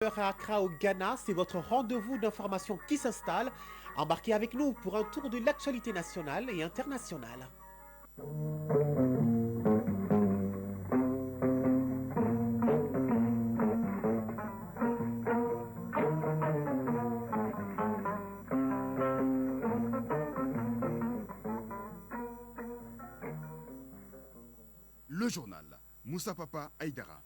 À Accra au Ghana, c'est votre rendez-vous d'information qui s'installe. Embarquez avec nous pour un tour de l'actualité nationale et internationale. Le journal Moussa Papa Aïdara.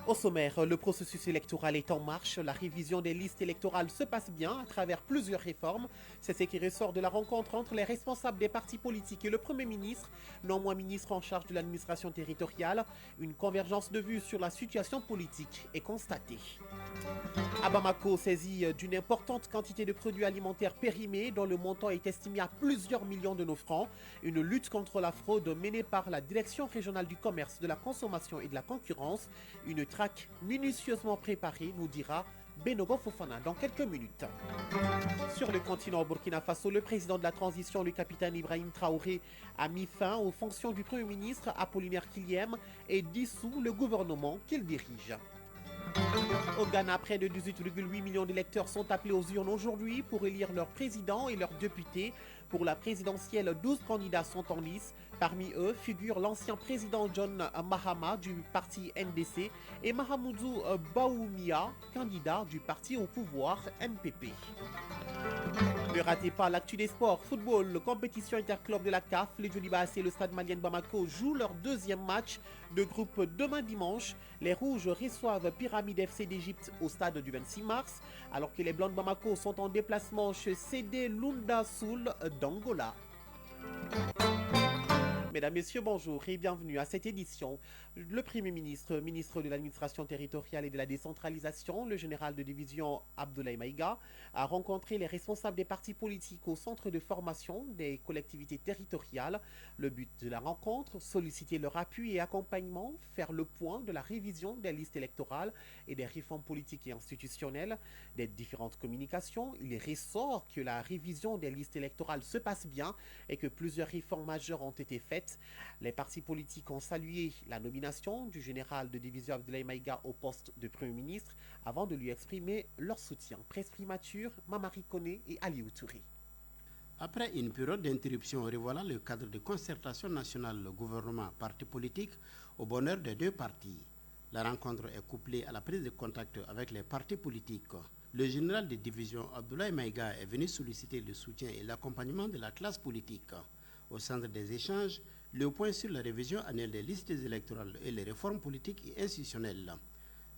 Au sommaire, le processus électoral est en marche. La révision des listes électorales se passe bien à travers plusieurs réformes. C'est ce qui ressort de la rencontre entre les responsables des partis politiques et le Premier ministre, non moins ministre en charge de l'administration territoriale. Une convergence de vues sur la situation politique est constatée. À Bamako, saisie d'une importante quantité de produits alimentaires périmés dont le montant est estimé à plusieurs millions de nos francs. Une lutte contre la fraude menée par la Direction régionale du commerce, de la consommation et de la concurrence. Une traque minutieusement préparée, nous dira Benogo Fofana dans quelques minutes. Sur le continent Burkina Faso, le président de la transition, le capitaine Ibrahim Traoré, a mis fin aux fonctions du Premier ministre Apollinaire Kylième et dissout le gouvernement qu'il dirige. Au Ghana, près de 18,8 millions d'électeurs sont appelés aux urnes aujourd'hui pour élire leur président et leurs députés. Pour la présidentielle, 12 candidats sont en lice. Parmi eux figurent l'ancien président John Mahama du parti NDC et Mahamoudou Baoumia, candidat du parti au pouvoir MPP. Ne ratez pas l'actu des sports. Football, compétition interclub de la CAF. Les Jolibas et le Stade Malien Bamako jouent leur deuxième match de groupe demain dimanche. Les Rouges reçoivent Pyramide FC d'Égypte au stade du 26 mars, alors que les Blancs de Bamako sont en déplacement chez CD Lunda Soul d'Angola. Mesdames, Messieurs, bonjour et bienvenue à cette édition. Le Premier ministre, ministre de l'Administration territoriale et de la décentralisation, le général de division Abdoulaye Maïga, a rencontré les responsables des partis politiques au centre de formation des collectivités territoriales. Le but de la rencontre, solliciter leur appui et accompagnement, faire le point de la révision des listes électorales et des réformes politiques et institutionnelles, des différentes communications. Il ressort que la révision des listes électorales se passe bien et que plusieurs réformes majeures ont été faites. Les partis politiques ont salué la nomination du général de division Abdoulaye Maïga au poste de Premier ministre avant de lui exprimer leur soutien. Presse primature, Mamari Koné et Aliou Touré. Après une période d'interruption revoilà le cadre de concertation nationale gouvernement-parti politique au bonheur des deux partis. La rencontre est couplée à la prise de contact avec les partis politiques. Le général de division Abdoulaye Maïga est venu solliciter le soutien et l'accompagnement de la classe politique. Au centre des échanges, le point sur la révision annuelle des listes électorales et les réformes politiques et institutionnelles.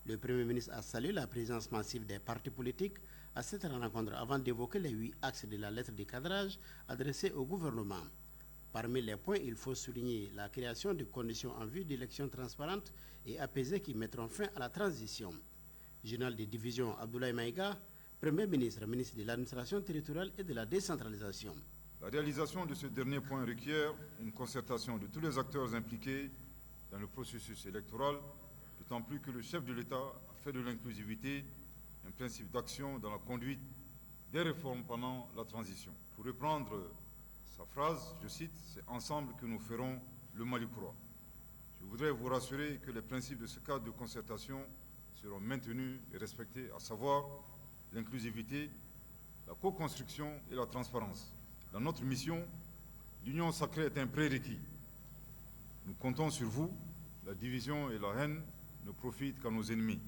Le Premier ministre a salué la présence massive des partis politiques à cette rencontre avant d'évoquer les 8 axes de la lettre de cadrage adressée au gouvernement. Parmi les points, il faut souligner la création de conditions en vue d'élections transparentes et apaisées qui mettront fin à la transition. Général de division Abdoulaye Maïga, Premier ministre, ministre de l'Administration territoriale et de la décentralisation. La réalisation de ce dernier point requiert une concertation de tous les acteurs impliqués dans le processus électoral, d'autant plus que le chef de l'État a fait de l'inclusivité un principe d'action dans la conduite des réformes pendant la transition. Pour reprendre sa phrase, je cite, « C'est ensemble que nous ferons le Mali croît ». Je voudrais vous rassurer que les principes de ce cadre de concertation seront maintenus et respectés, à savoir l'inclusivité, la co-construction et la transparence. Dans notre mission, l'union sacrée est un prérequis. Nous comptons sur vous. La division et la haine ne profitent qu'à nos ennemis.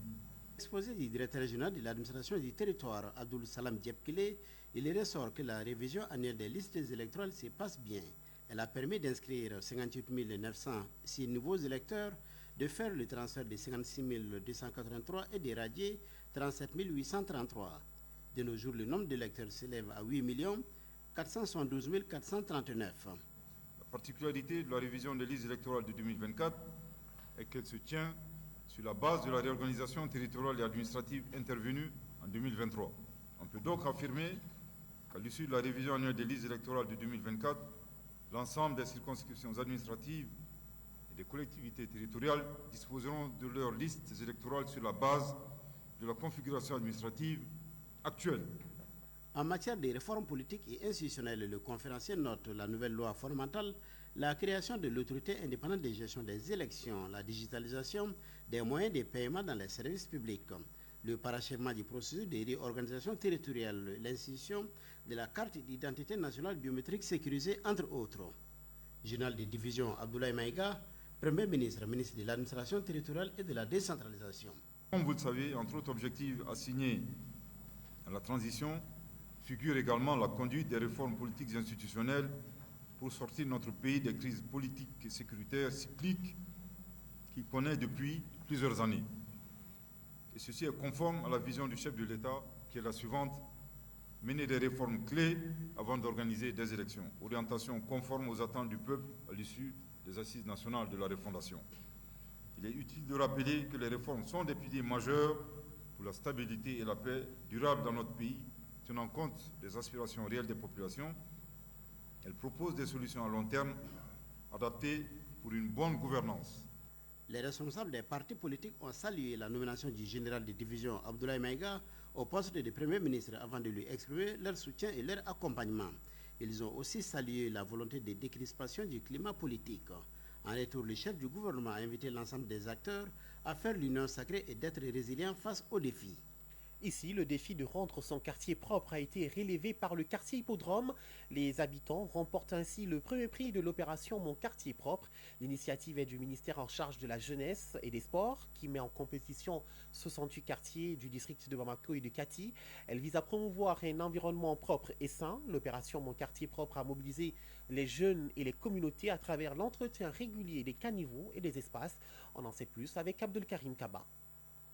Exposé du directeur régional de l'administration du territoire, Abdoul Salam Diepkele, il ressort que la révision annuelle des listes électorales se passe bien. Elle a permis d'inscrire 58 906 nouveaux électeurs, de faire le transfert de 56 283 et d'éradier 37 833. De nos jours, le nombre d'électeurs s'élève à 8 472 439. La particularité de la révision des listes électorales de 2024 est qu'elle se tient sur la base de la réorganisation territoriale et administrative intervenue en 2023. On peut donc affirmer qu'à l'issue de la révision annuelle des listes électorales de 2024, l'ensemble des circonscriptions administratives et des collectivités territoriales disposeront de leurs listes électorales sur la base de la configuration administrative actuelle. En matière de réformes politiques et institutionnelles, le conférencier note la nouvelle loi fondamentale, la création de l'autorité indépendante de gestion des élections, la digitalisation des moyens de paiement dans les services publics. le parachèvement du processus de réorganisation territoriale, l'institution de la carte d'identité nationale biométrique sécurisée, entre autres. Général de division Abdoulaye Maïga, Premier ministre, ministre de l'administration territoriale et de la décentralisation. Comme vous le savez, entre autres objectifs assignés à la transition, figure également la conduite des réformes politiques et institutionnelles pour sortir notre pays des crises politiques et sécuritaires cycliques qu'il connaît depuis plusieurs années. Et ceci est conforme à la vision du chef de l'État, qui est la suivante: mener des réformes clés avant d'organiser des élections. Orientation conforme aux attentes du peuple à l'issue des assises nationales de la refondation. Il est utile de rappeler que les réformes sont des piliers majeurs pour la stabilité et la paix durable dans notre pays, tenant compte des aspirations réelles des populations. Elle propose des solutions à long terme adaptées pour une bonne gouvernance. Les responsables des partis politiques ont salué la nomination du général de division Abdoulaye Maïga au poste de Premier ministre avant de lui exprimer leur soutien et leur accompagnement. Ils ont aussi salué la volonté de décrispation du climat politique. En retour, le chef du gouvernement a invité l'ensemble des acteurs à faire l'union sacrée et d'être résilients face aux défis. Ici, le défi de rendre son quartier propre a été relevé par le quartier Hippodrome. Les habitants remportent ainsi le premier prix de l'opération Mon quartier propre. L'initiative est du ministère en charge de la jeunesse et des sports qui met en compétition 68 quartiers du district de Bamako et de Kati. Elle vise à promouvoir un environnement propre et sain. L'opération Mon quartier propre a mobilisé les jeunes et les communautés à travers l'entretien régulier des caniveaux et des espaces. On en sait plus avec Abdelkarim Kaba.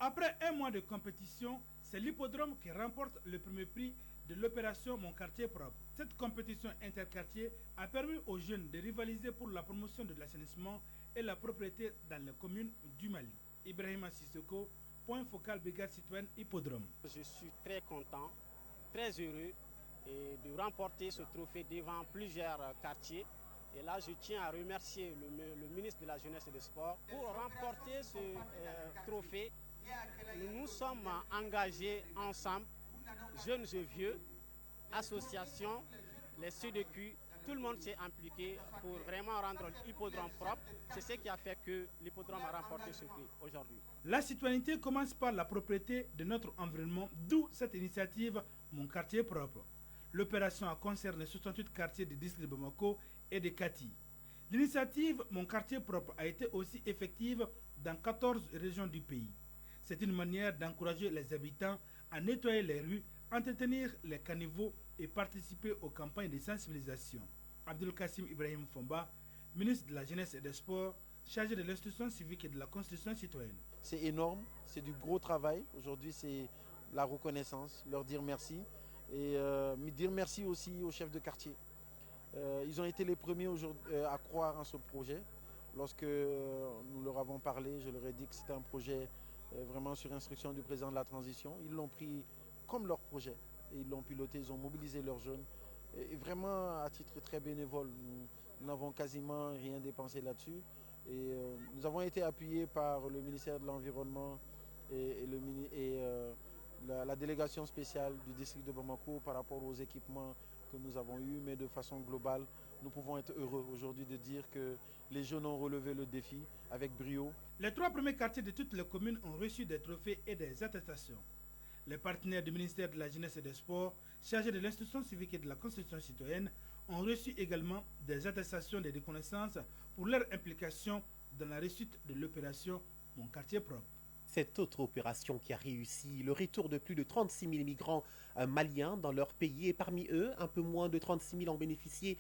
Après un mois de compétition, c'est l'Hippodrome qui remporte le premier prix de l'opération Mon quartier propre. Cette compétition interquartier a permis aux jeunes de rivaliser pour la promotion de l'assainissement et la propriété dans les communes du Mali. Ibrahima Sissoko, point focal brigade citoyenne Hippodrome. Je suis très content, très heureux de remporter ce trophée devant plusieurs quartiers. Et là, je tiens à remercier le ministre de la Jeunesse et des Sports pour remporter ce trophée. Nous nous sommes engagés ensemble, jeunes et vieux, associations, les CDQ, tout le monde s'est impliqué pour vraiment rendre l'hippodrome propre. C'est ce qui a fait que l'hippodrome a remporté ce prix aujourd'hui. La citoyenneté commence par la propriété de notre environnement, d'où cette initiative Mon quartier propre. L'opération a concerné 68 quartiers du district de Bamako et de Kati. L'initiative Mon quartier propre a été aussi effective dans 14 régions du pays. C'est une manière d'encourager les habitants à nettoyer les rues, entretenir les caniveaux et participer aux campagnes de sensibilisation. Abdul Kassim Ibrahim Fomba, ministre de la Jeunesse et des Sports, chargé de l'institution civique et de la Constitution citoyenne. C'est énorme, c'est du gros travail. Aujourd'hui, c'est la reconnaissance, leur dire merci et dire merci aussi aux chefs de quartier. Ils ont été les premiers à croire en ce projet. Lorsque nous leur avons parlé, je leur ai dit que c'était un projet vraiment sur instruction du président de la transition. Ils l'ont pris comme leur projet et ils l'ont piloté, ils ont mobilisé leurs jeunes. Et vraiment à titre très bénévole, nous n'avons quasiment rien dépensé là-dessus. Et nous avons été appuyés par le ministère de l'Environnement et la délégation spéciale du district de Bamako par rapport aux équipements que nous avons eus, mais de façon globale, nous pouvons être heureux aujourd'hui de dire que les jeunes ont relevé le défi avec brio. Les 3 premiers quartiers de toutes les communes ont reçu des trophées et des attestations. Les partenaires du ministère de la Jeunesse et des Sports, chargés de l'institution civique et de la Constitution citoyenne, ont reçu également des attestations de reconnaissance pour leur implication dans la réussite de l'opération Mon quartier propre. Cette autre opération qui a réussi le retour de plus de 36 000 migrants maliens dans leur pays et parmi eux, un peu moins de 36 000 ont bénéficié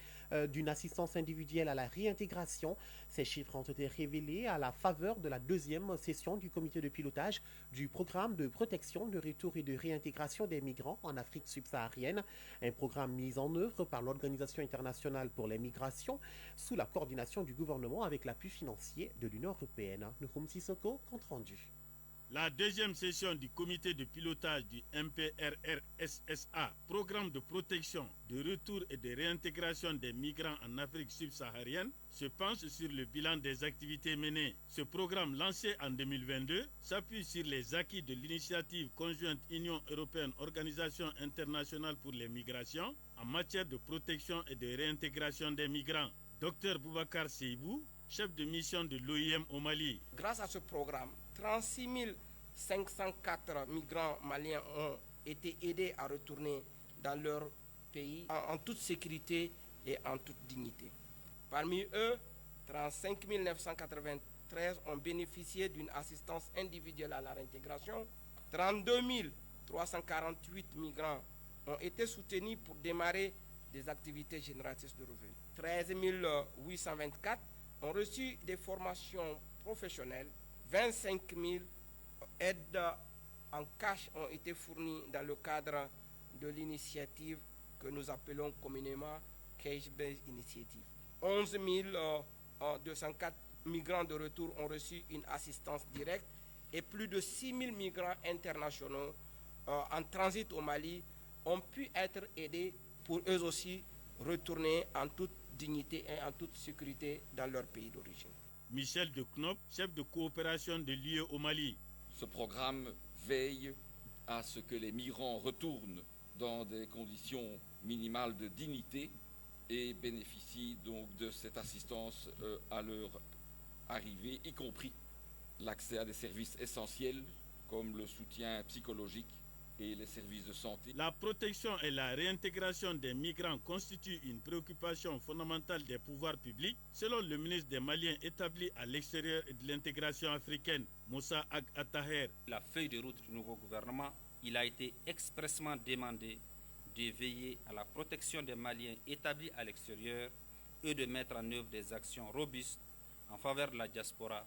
d'une assistance individuelle à la réintégration. Ces chiffres ont été révélés à la faveur de la 2e session du comité de pilotage du programme de protection, de retour et de réintégration des migrants en Afrique subsaharienne, un programme mis en œuvre par l'Organisation internationale pour les migrations sous la coordination du gouvernement avec l'appui financier de l'Union européenne. Nuhum Sissoko, compte rendu. La 2e session du comité de pilotage du MPRRSSA, programme de protection, de retour et de réintégration des migrants en Afrique subsaharienne, se penche sur le bilan des activités menées. Ce programme lancé en 2022 s'appuie sur les acquis de l'initiative conjointe Union européenne-Organisation internationale pour les migrations en matière de protection et de réintégration des migrants. Dr Boubacar Seibou, chef de mission de l'OIM au Mali. Grâce à ce programme, 36 000 504 migrants maliens ont été aidés à retourner dans leur pays en toute sécurité et en toute dignité. Parmi eux, 35 993 ont bénéficié d'une assistance individuelle à la réintégration. 32 348 migrants ont été soutenus pour démarrer des activités génératrices de revenus. 13 824 ont reçu des formations professionnelles. 25 000 aides en cash ont été fournies dans le cadre de l'initiative que nous appelons communément Cash Based Initiative. 11 204 migrants de retour ont reçu une assistance directe et plus de 6 000 migrants internationaux en transit au Mali ont pu être aidés pour eux aussi retourner en toute dignité et en toute sécurité dans leur pays d'origine. Michel de Knop, chef de coopération de l'UE au Mali. Ce programme veille à ce que les migrants retournent dans des conditions minimales de dignité et bénéficient donc de cette assistance à leur arrivée, y compris l'accès à des services essentiels comme le soutien psychologique et les services de santé. La protection et la réintégration des migrants constituent une préoccupation fondamentale des pouvoirs publics, selon le ministre des Maliens établi à l'extérieur et de l'intégration africaine, Moussa Ag Attaher. La feuille de route du nouveau gouvernement, il a été expressément demandé de veiller à la protection des Maliens établis à l'extérieur et de mettre en œuvre des actions robustes en faveur de la diaspora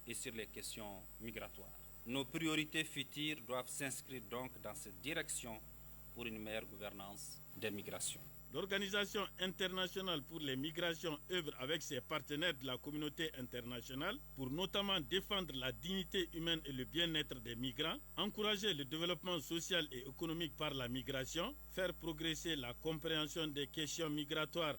et sur les questions migratoires. Nos priorités futures doivent s'inscrire donc dans cette direction pour une meilleure gouvernance des migrations. L'Organisation internationale pour les migrations œuvre avec ses partenaires de la communauté internationale pour notamment défendre la dignité humaine et le bien-être des migrants, encourager le développement social et économique par la migration, faire progresser la compréhension des questions migratoires.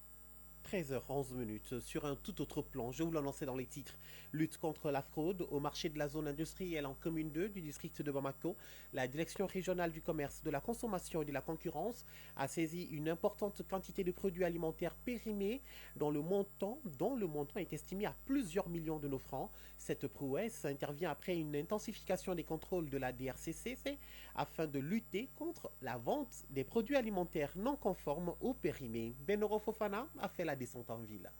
13h11 sur un tout autre plan, je vous l'annonçais dans les titres. Lutte contre la fraude au marché de la zone industrielle en commune 2 du district de Bamako. La direction régionale du commerce, de la consommation et de la concurrence a saisi une importante quantité de produits alimentaires périmés dont le montant est estimé à plusieurs millions de nos francs. Cette prouesse intervient après une intensification des contrôles de la DRCCC afin de lutter contre la vente des produits alimentaires non conformes au périmé. Benoro Fofana a fait la descente en ville.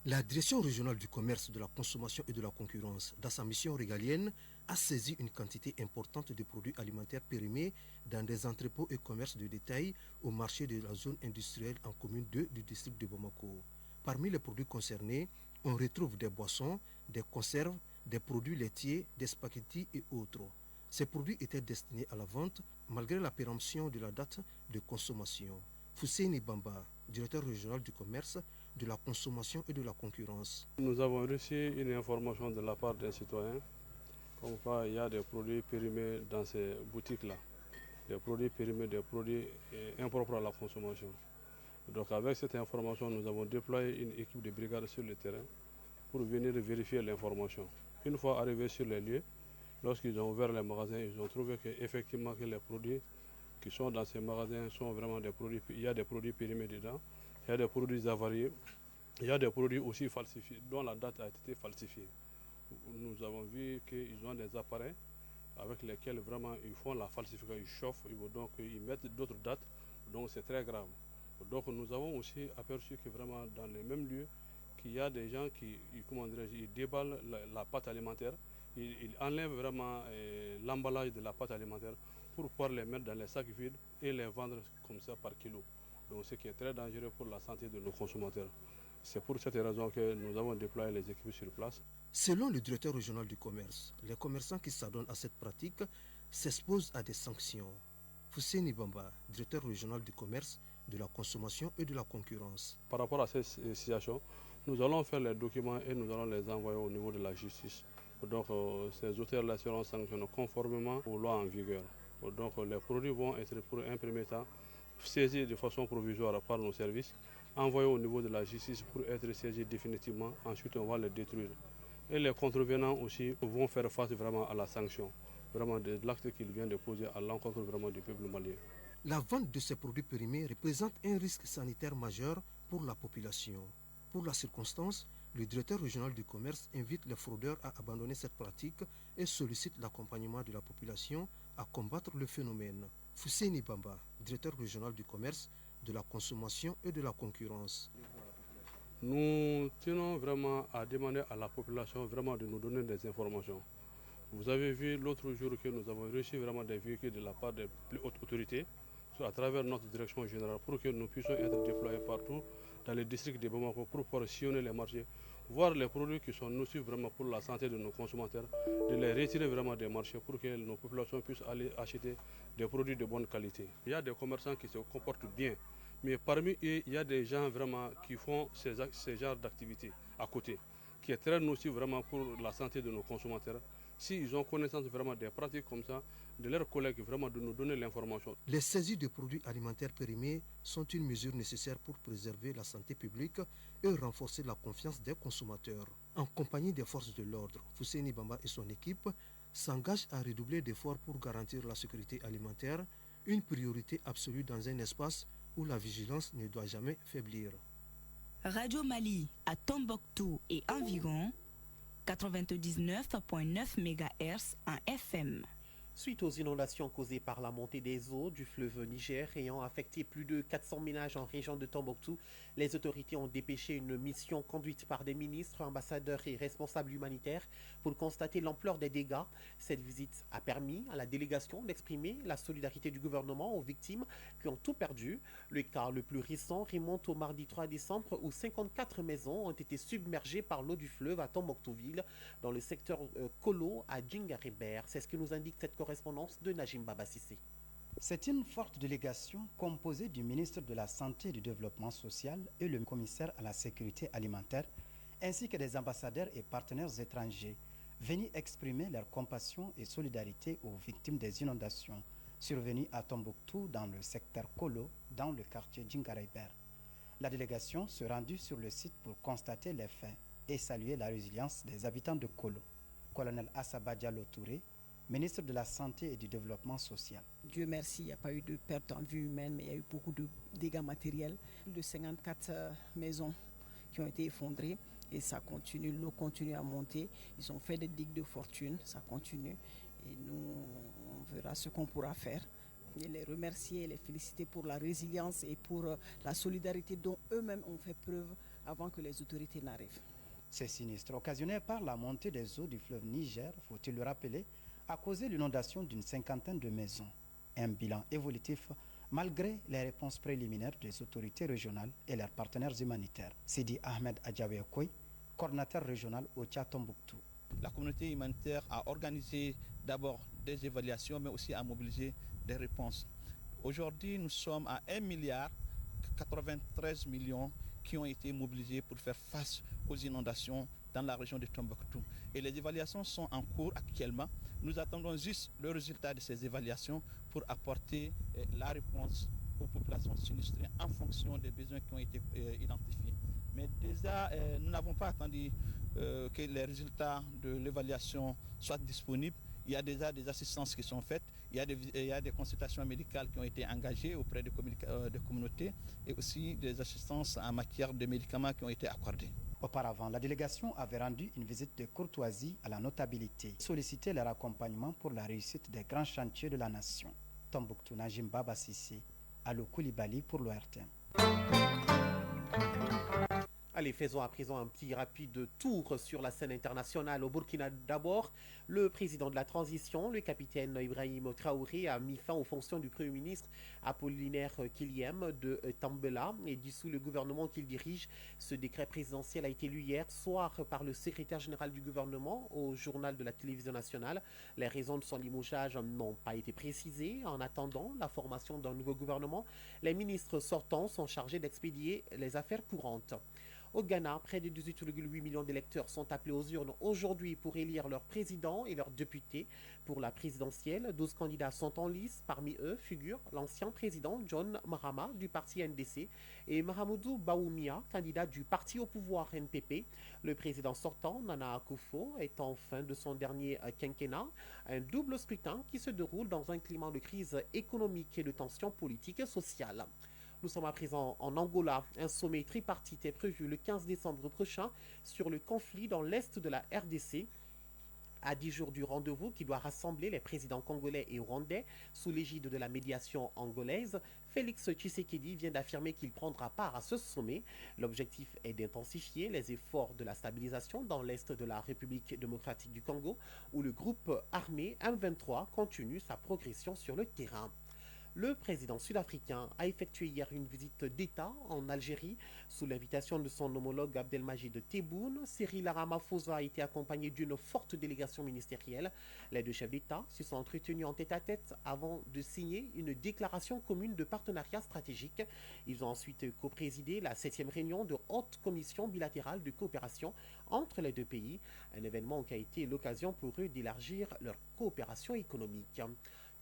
La direction régionale du commerce, de la consommation et de la concurrence, dans sa mission régalienne, a saisi une quantité importante de produits alimentaires périmés dans des entrepôts et commerces de détail au marché de la zone industrielle en commune 2 du district de Bamako. Parmi les produits concernés, on retrouve des boissons, des conserves, des produits laitiers, des spaghettis et autres. Ces produits étaient destinés à la vente malgré la péremption de la date de consommation. Fousseini Bamba, directeur régional du commerce, de la consommation et de la concurrence. Nous avons reçu une information de la part d'un citoyen comme quoi il y a des produits périmés dans ces boutiques-là. Des produits périmés, des produits impropres à la consommation. Donc avec cette information, nous avons déployé une équipe de brigades sur le terrain pour venir vérifier l'information. Une fois arrivés sur les lieux, lorsqu'ils ont ouvert les magasins, ils ont trouvé qu'effectivement que les produits qui sont dans ces magasins sont vraiment des produits, il y a des produits périmés dedans, il y a des produits avariés, il y a des produits aussi falsifiés, dont la date a été falsifiée. Nous avons vu qu'ils ont des appareils avec lesquels vraiment ils font la falsification, ils chauffent, donc ils mettent d'autres dates, donc c'est très grave. Donc nous avons aussi aperçu que vraiment dans les mêmes lieux, qu'il y a des gens qui ils déballent la pâte alimentaire, ils enlèvent vraiment l'emballage de la pâte alimentaire pour pouvoir les mettre dans les sacs vides et les vendre comme ça par kilo. Donc ce qui est très dangereux pour la santé de nos consommateurs. C'est pour cette raison que nous avons déployé les équipes sur place. Selon le directeur régional du commerce, les commerçants qui s'adonnent à cette pratique s'exposent à des sanctions. Fousseini Bamba, directeur régional du commerce, de la consommation et de la concurrence. Par rapport à cette situation, nous allons faire les documents et nous allons les envoyer au niveau de la justice. Donc ces auteurs-là seront sanctionnés conformément aux lois en vigueur. Donc les produits vont être pour un premier temps saisis de façon provisoire par nos services, envoyés au niveau de la justice pour être saisis définitivement. Ensuite, on va les détruire. Et les contrevenants aussi vont faire face vraiment à la sanction, vraiment de l'acte qu'ils viennent de poser à l'encontre vraiment du peuple malien. La vente de ces produits périmés représente un risque sanitaire majeur pour la population. Pour la circonstance, Le directeur régional du commerce invite les fraudeurs à abandonner cette pratique et sollicite l'accompagnement de la population à combattre le phénomène. Fousseini Bamba, directeur régional du commerce, de la consommation et de la concurrence. Nous tenons vraiment à demander à la population vraiment de nous donner des informations. Vous avez vu l'autre jour que nous avons reçu vraiment des véhicules de la part des plus hautes autorités à travers notre direction générale pour que nous puissions être déployés partout dans les districts de Bamako pour pouvoir sillonner les marchés, voir les produits qui sont nocifs vraiment pour la santé de nos consommateurs, de les retirer vraiment des marchés pour que nos populations puissent aller acheter des produits de bonne qualité. Il y a des commerçants qui se comportent bien, mais parmi eux, il y a des gens vraiment qui font ces genres d'activités à côté, qui est très nocif vraiment pour la santé de nos consommateurs. S'ils ont connaissance vraiment des pratiques comme ça, de leurs collègues vraiment de nous donner l'information. Les saisies de produits alimentaires périmés sont une mesure nécessaire pour préserver la santé publique et renforcer la confiance des consommateurs. En compagnie des forces de l'ordre, Fousseini Bamba et son équipe s'engagent à redoubler d'efforts pour garantir la sécurité alimentaire, une priorité absolue dans un espace où la vigilance ne doit jamais faiblir. Radio Mali à Tombouctou et environ 99.9 MHz en FM. Suite aux inondations causées par la montée des eaux du fleuve Niger ayant affecté plus de 400 ménages en région de Tombouctou, les autorités ont dépêché une mission conduite par des ministres, ambassadeurs et responsables humanitaires pour constater l'ampleur des dégâts. Cette visite a permis à la délégation d'exprimer la solidarité du gouvernement aux victimes qui ont tout perdu. Le cas le plus récent remonte au mardi 3 décembre où 54 maisons ont été submergées par l'eau du fleuve à Tombouctouville dans le secteur Kolo à Djingaribert. C'est ce que nous indique cette correspondance de Najim Baba Sissé. C'est une forte délégation composée du ministre de la Santé et du Développement social et le commissaire à la sécurité alimentaire, ainsi que des ambassadeurs et partenaires étrangers, venus exprimer leur compassion et solidarité aux victimes des inondations survenues à Tombouctou dans le secteur Kolo, dans le quartier Djingaribert. La délégation se rendit sur le site pour constater les faits et saluer la résilience des habitants de Kolo. Colonel Assaba Diallo Touré, ministre de la Santé et du Développement social. Dieu merci, il n'y a pas eu de perte en vie humaine, mais il y a eu beaucoup de dégâts matériels. Plus de 54 maisons qui ont été effondrées et ça continue, l'eau continue à monter. Ils ont fait des digues de fortune, ça continue et nous, on verra ce qu'on pourra faire. Et les remercier et les féliciter pour la résilience et pour la solidarité dont eux-mêmes ont fait preuve avant que les autorités n'arrivent. Ces sinistres occasionnés par la montée des eaux du fleuve Niger, faut-il le rappeler, a causé l'inondation d'une cinquantaine de maisons. Un bilan évolutif malgré les réponses préliminaires des autorités régionales et leurs partenaires humanitaires. Sidi Ahmed Adjawekoy, coordinateur régional au Tombouctou. La communauté humanitaire a organisé d'abord des évaluations, mais aussi a mobilisé des réponses. Aujourd'hui, nous sommes à 1,93 milliard qui ont été mobilisés pour faire face aux inondations dans la région de Tombouctou. Et les évaluations sont en cours actuellement. Nous attendons juste le résultat de ces évaluations pour apporter la réponse aux populations sinistrées en fonction des besoins qui ont été identifiés. Mais déjà, nous n'avons pas attendu que les résultats de l'évaluation soient disponibles. Il y a déjà des assistances qui sont faites, il y a des consultations médicales qui ont été engagées auprès des communautés et aussi des assistances en matière de médicaments qui ont été accordées. Auparavant, la délégation avait rendu une visite de courtoisie à la notabilité, sollicité leur accompagnement pour la réussite des grands chantiers de la nation. Tombouctou, Najim Baba Sissé, Alou Koulibaly pour l'ORTM. Allez, faisons à présent un petit rapide tour sur la scène internationale. Au Burkina d'abord, le président de la transition, le capitaine Ibrahim Traoré, a mis fin aux fonctions du Premier ministre Apollinaire Kiliem de Tambela et dissous le gouvernement qu'il dirige. Ce décret présidentiel a été lu hier soir par le secrétaire général du gouvernement au journal de la télévision nationale. Les raisons de son limogeage n'ont pas été précisées. En attendant la formation d'un nouveau gouvernement, les ministres sortants sont chargés d'expédier les affaires courantes. Au Ghana, près de 18,8 millions d'électeurs sont appelés aux urnes aujourd'hui pour élire leur président et leurs députés. Pour la présidentielle, 12 candidats sont en lice. Parmi eux figurent l'ancien président John Mahama du parti NDC et Mahamadou Bawumia, candidat du parti au pouvoir NPP. Le président sortant, Nana Akufo, est en fin de son dernier quinquennat. Un double scrutin qui se déroule dans un climat de crise économique et de tensions politiques et sociales. Nous sommes à présent en Angola. Un sommet tripartite est prévu le 15 décembre prochain sur le conflit dans l'est de la RDC. À 10 jours du rendez-vous qui doit rassembler les présidents congolais et rwandais sous l'égide de la médiation angolaise, Félix Tshisekedi vient d'affirmer qu'il prendra part à ce sommet. L'objectif est d'intensifier les efforts de la stabilisation dans l'est de la République démocratique du Congo, où le groupe armé M23 continue sa progression sur le terrain. Le président sud-africain a effectué hier une visite d'État en Algérie sous l'invitation de son homologue Abdelmajid Tebboune. Cyril Ramaphosa a été accompagné d'une forte délégation ministérielle. Les deux chefs d'État se sont entretenus en tête-à-tête avant de signer une déclaration commune de partenariat stratégique. Ils ont ensuite coprésidé la 7e réunion de haute commission bilatérale de coopération entre les deux pays, un événement qui a été l'occasion pour eux d'élargir leur coopération économique.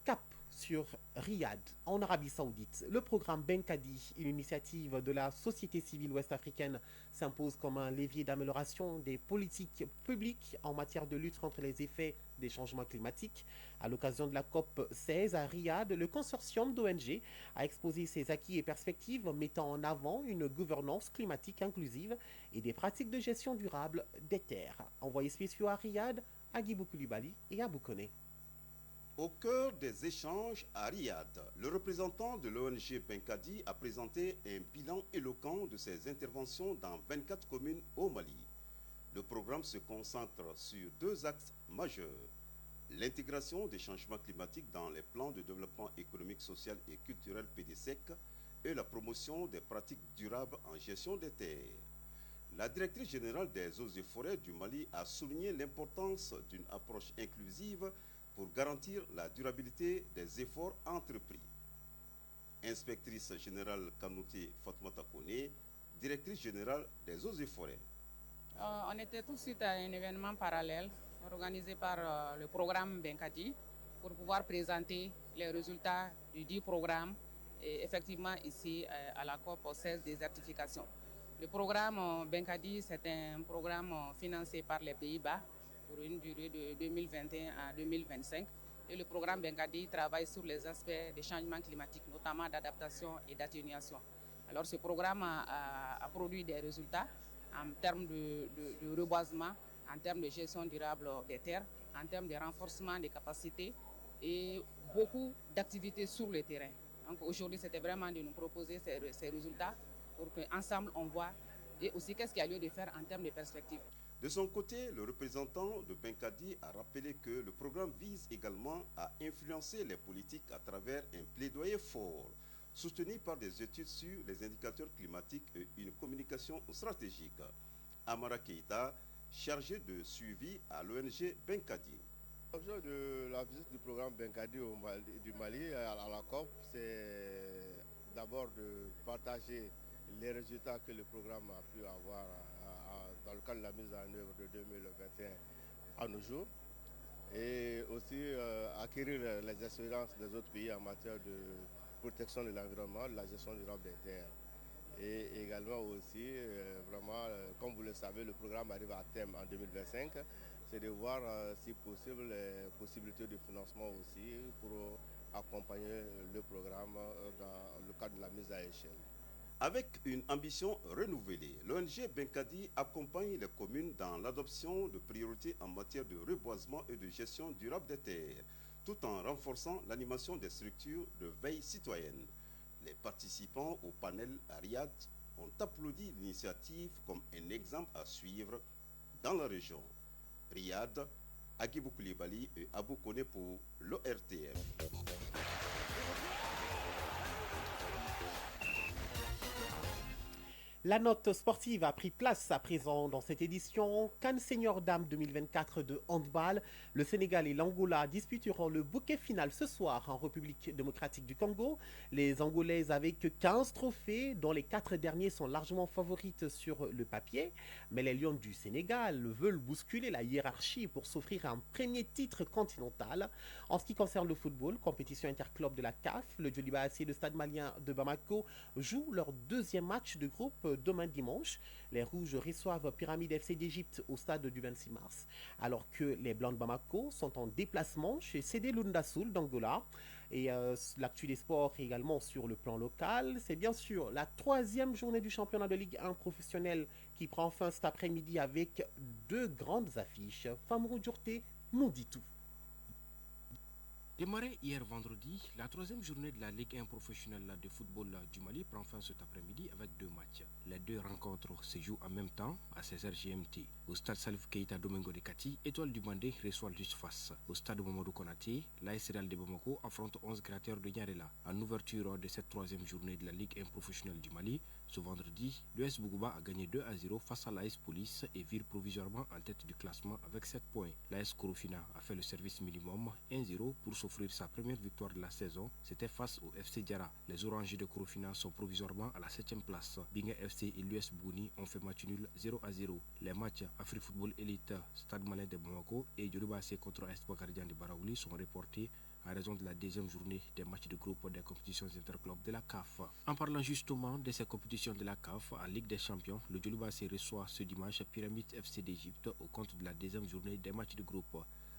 Cap sur Riyad, en Arabie Saoudite. Le programme Benkadi, une initiative de la société civile ouest-africaine, s'impose comme un levier d'amélioration des politiques publiques en matière de lutte contre les effets des changements climatiques. À l'occasion de la COP 16 à Riyad, le consortium d'ONG a exposé ses acquis et perspectives, mettant en avant une gouvernance climatique inclusive et des pratiques de gestion durable des terres. Envoyés spéciaux à Riyad, Agibou Koulibaly et Abou Koné. Au cœur des échanges à Riyad, le représentant de l'ONG Benkadi a présenté un bilan éloquent de ses interventions dans 24 communes au Mali. Le programme se concentre sur deux axes majeurs: l'intégration des changements climatiques dans les plans de développement économique, social et culturel PDSEC et la promotion des pratiques durables en gestion des terres. La directrice générale des eaux et forêts du Mali a souligné l'importance d'une approche inclusive pour garantir la durabilité des efforts entrepris. Inspectrice générale Kanouté Fatmata Kone, directrice générale des eaux et forêts. On était tout de suite à un événement parallèle organisé par le programme Benkadi pour pouvoir présenter les résultats du dit programme et effectivement ici à la COP 16 des certifications. Le programme Benkadi, c'est un programme financé par les Pays-Bas pour une durée de 2021 à 2025. Et le programme Benkadi travaille sur les aspects des changements climatiques, notamment d'adaptation et d'atténuation. Alors ce programme a produit des résultats en termes de reboisement, en termes de gestion durable des terres, en termes de renforcement des capacités et beaucoup d'activités sur le terrain. Donc aujourd'hui, c'était vraiment de nous proposer ces résultats pour qu'ensemble on voit et aussi qu'est-ce qu'il y a lieu de faire en termes de perspectives. De son côté, le représentant de Benkadi a rappelé que le programme vise également à influencer les politiques à travers un plaidoyer fort, soutenu par des études sur les indicateurs climatiques et une communication stratégique. Amara Keita, chargé de suivi à l'ONG Benkadi. L'objet de la visite du programme Benkadi du Mali à la COP, c'est d'abord de partager les résultats que le programme a pu avoir dans le cadre de la mise en œuvre de 2021 à nos jours, et aussi acquérir les expériences des autres pays en matière de protection de l'environnement, de la gestion durable des terres. Et également aussi, vraiment, comme vous le savez, le programme arrive à terme en 2025, c'est de voir si possible les possibilités de financement aussi pour accompagner le programme dans le cadre de la mise à échelle. Avec une ambition renouvelée, l'ONG Benkadi accompagne les communes dans l'adoption de priorités en matière de reboisement et de gestion durable des terres, tout en renforçant l'animation des structures de veille citoyenne. Les participants au panel à Riyad ont applaudi l'initiative comme un exemple à suivre dans la région. Riyad, Agibou Koulibaly et Abou Koné pour l'ORTM. La note sportive a pris place à présent dans cette édition. CAN Senior Dames 2024 de handball. Le Sénégal et l'Angola disputeront le bouquet final ce soir en République démocratique du Congo. Les Angolaises avec 15 trophées, dont les 4 derniers sont largement favorites sur le papier. Mais les Lions du Sénégal veulent bousculer la hiérarchie pour s'offrir un premier titre continental. En ce qui concerne le football, compétition interclub de la CAF, le Djoliba AC et le Stade malien de Bamako jouent leur deuxième match de groupe demain dimanche. Les Rouges reçoivent Pyramide FC d'Égypte au stade du 26 mars, alors que les Blancs de Bamako sont en déplacement chez CD Lundasoul d'Angola. Et l'actu des sports également sur le plan local. C'est bien sûr la 3e journée du championnat de Ligue 1 professionnel qui prend fin cet après-midi avec 2 grandes affiches. Famrou Djourté nous dit tout. Démarré hier vendredi, la 3e journée de la Ligue 1 professionnelle de football du Mali prend fin cet après-midi avec 2 matchs. Les 2 rencontres se jouent en même temps à 16h GMT. Au stade Salif Keita Domingo de Kati, Étoile du Bandé reçoit juste face. Au stade Mamadou Konaté, l'AS Real de Bamako affronte 11 créateurs de Nyarela. En ouverture de cette 3e journée de la Ligue 1 professionnelle du Mali, ce vendredi, l'US Bougouba a gagné 2-0 face à l'AS Police et vire provisoirement en tête du classement avec 7 points. L'AS Korofina a fait le service minimum 1-0 pour s'offrir sa première victoire de la saison. C'était face au FC Diara. Les Orangers de Korofina sont provisoirement à la 7e place. Binga FC et l'US Bouni ont fait match nul 0-0. Les matchs Afrique Football Elite, Stade Malien de Bamako et Yoruba AC contre Espoir Gardien de Baraouli sont reportés à raison de la 2e journée des matchs de groupe des compétitions interclubs de la CAF. En parlant justement de ces compétitions de la CAF, en Ligue des Champions, le Djoloba AC reçoit ce dimanche Pyramide FC d'Égypte au compte de la 2e journée des matchs de groupe.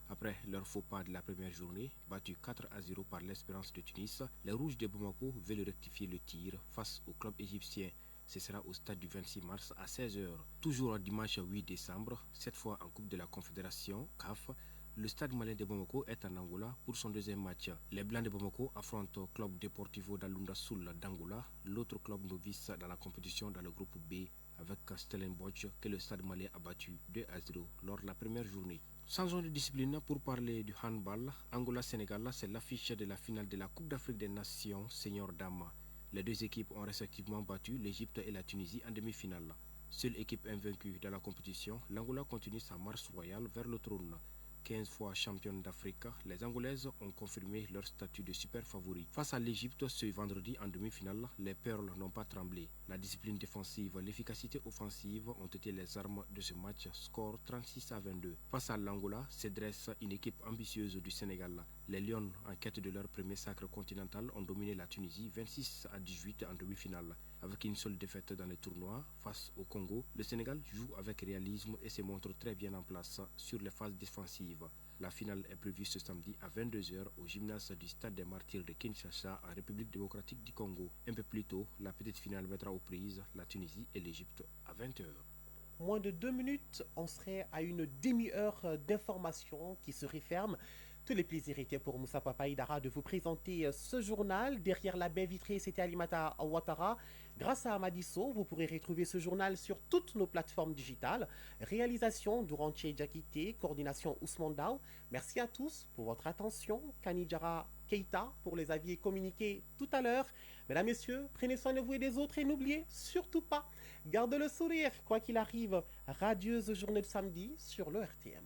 Après leur faux pas de la première journée, battu 4-0 par l'Espérance de Tunis, les Rouges de Bamako veulent rectifier le tir face au club égyptien. Ce sera au stade du 26 mars à 16h. Toujours dimanche 8 décembre, cette fois en Coupe de la Confédération CAF, le stade malien de Bamako est en Angola pour son 2e match. Les Blancs de Bamako affrontent le club Deportivo d'Alunda Sul d'Angola, l'autre club novice dans la compétition dans le groupe B, avec Stellenbosch que le stade malien a battu 2-0 lors de la première journée. Changeons de discipline pour parler du handball. Angola-Sénégal, c'est l'affiche de la finale de la Coupe d'Afrique des Nations Senior Dames. Les 2 équipes ont respectivement battu l'Égypte et la Tunisie en demi-finale. Seule équipe invaincue dans la compétition, l'Angola continue sa marche royale vers le trône. 15 fois championne d'Afrique, les Angolaises ont confirmé leur statut de super favori. Face à l'Égypte ce vendredi en demi-finale, les Perles n'ont pas tremblé. La discipline défensive, l'efficacité offensive ont été les armes de ce match, score 36-22. Face à l'Angola, se dresse une équipe ambitieuse du Sénégal. Les Lions, en quête de leur premier sacre continental, ont dominé la Tunisie 26-18 en demi-finale. Avec une seule défaite dans le tournoi face au Congo, le Sénégal joue avec réalisme et se montre très bien en place sur les phases défensives. La finale est prévue ce samedi à 22h au gymnase du Stade des Martyrs de Kinshasa en République démocratique du Congo. Un peu plus tôt, la petite finale mettra aux prises la Tunisie et l'Égypte à 20h. Moins de 2 minutes, on serait à une demi-heure d'information qui se referme. Tous les plaisirs étaient pour Moussa Papa Aïdara de vous présenter ce journal. Derrière la baie vitrée, c'était Alimata Ouattara. Grâce à Amadisso, vous pourrez retrouver ce journal sur toutes nos plateformes digitales. Réalisation Dourantier Diakité, coordination Ousmane Dao. Merci à tous pour votre attention. Kanidjara Keita pour les avis communiqués tout à l'heure. Mesdames, Messieurs, prenez soin de vous et des autres et n'oubliez surtout pas, gardez le sourire, quoi qu'il arrive. Radieuse journée de samedi sur le RTM.